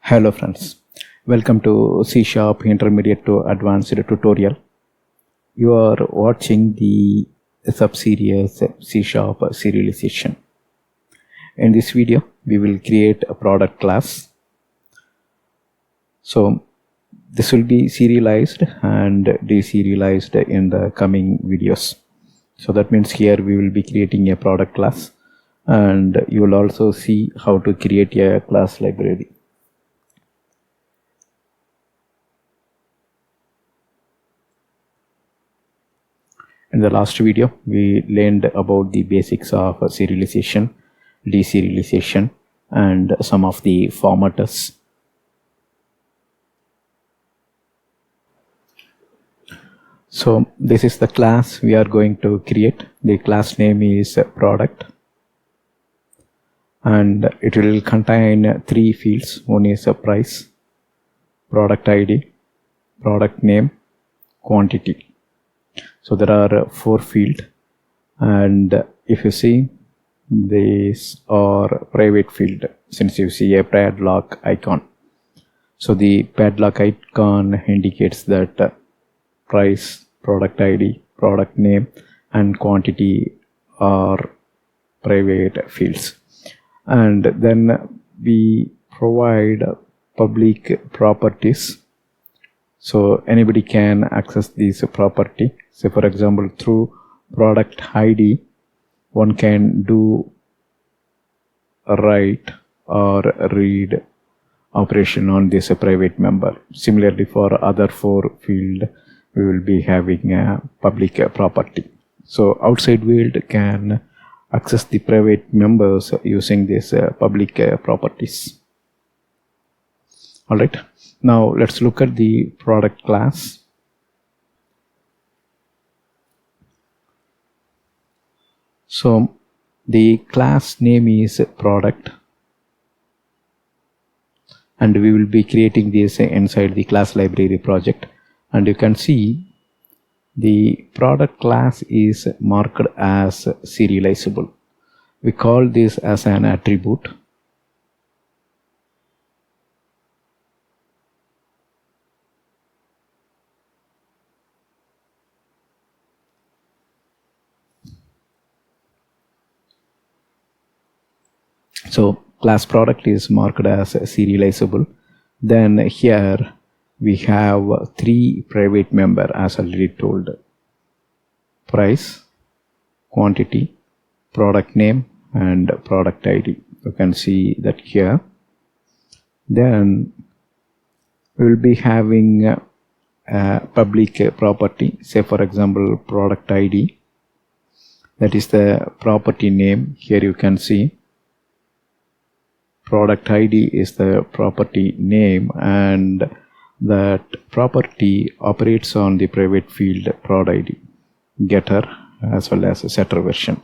Hello friends, welcome to C# Intermediate to Advanced tutorial. You are watching the sub-series C# serialization. In this video, we will create a product class. So this will be serialized and deserialized in the coming videos. So that means here we will be creating a product class, and you will also see how to create a class library. In the last video, we learned about the basics of serialization, deserialization, and some of the formatters. So this is the class we are going to create. The class name is product, and it will contain three fields. One is a price, product ID, product name, quantity. So there are four fields, and if you see, these are private field since you see a padlock icon. So the padlock icon indicates that price, product ID, product name, and quantity are private fields. And then we provide public properties, so anybody can access this property. So for example, through product ID, one can do a write or read operation on this private member. Similarly, for other four fields, we will be having a public property. So outside world can access the private members using these public properties. All right. Now let's look at the product class. So the class name is product, and we will be creating this inside the class library project. And you can see the product class is marked as serializable. We call this as an attribute. So class product is marked as serializable. Then here we have three private member, as already told: price, quantity, product name, and product ID. You can see that here. Then we will be having a public property, say for example product ID, that is the property name. Here you can see product ID is the property name, and that property operates on the private field prod ID, getter as well as setter version.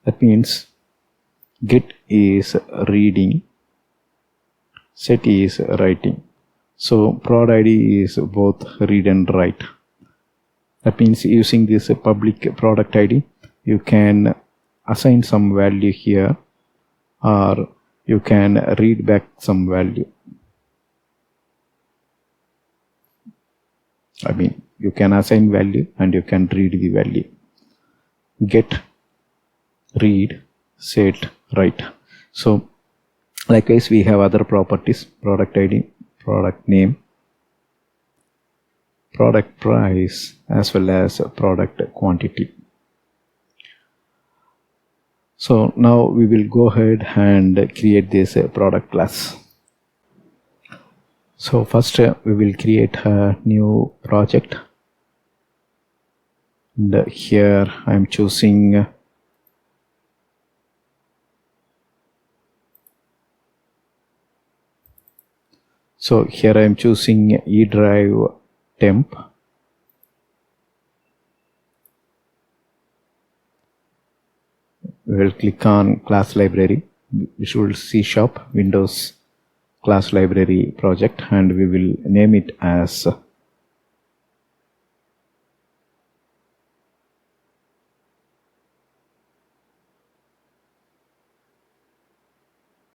That means get is reading, set is writing. So prod ID is both read and write. That means using this public product ID, you can assign some value here, or you can read back some value. You can assign value and you can read the value. Get, read, set, write. So likewise, we have other properties: product ID, product name, product price, as well as product quantity. So now we will go ahead and create this product class. So first we will create a new project, and here I am choosing eDrive temp. We will click on class library, Visual C# Windows class library project, and we will name it as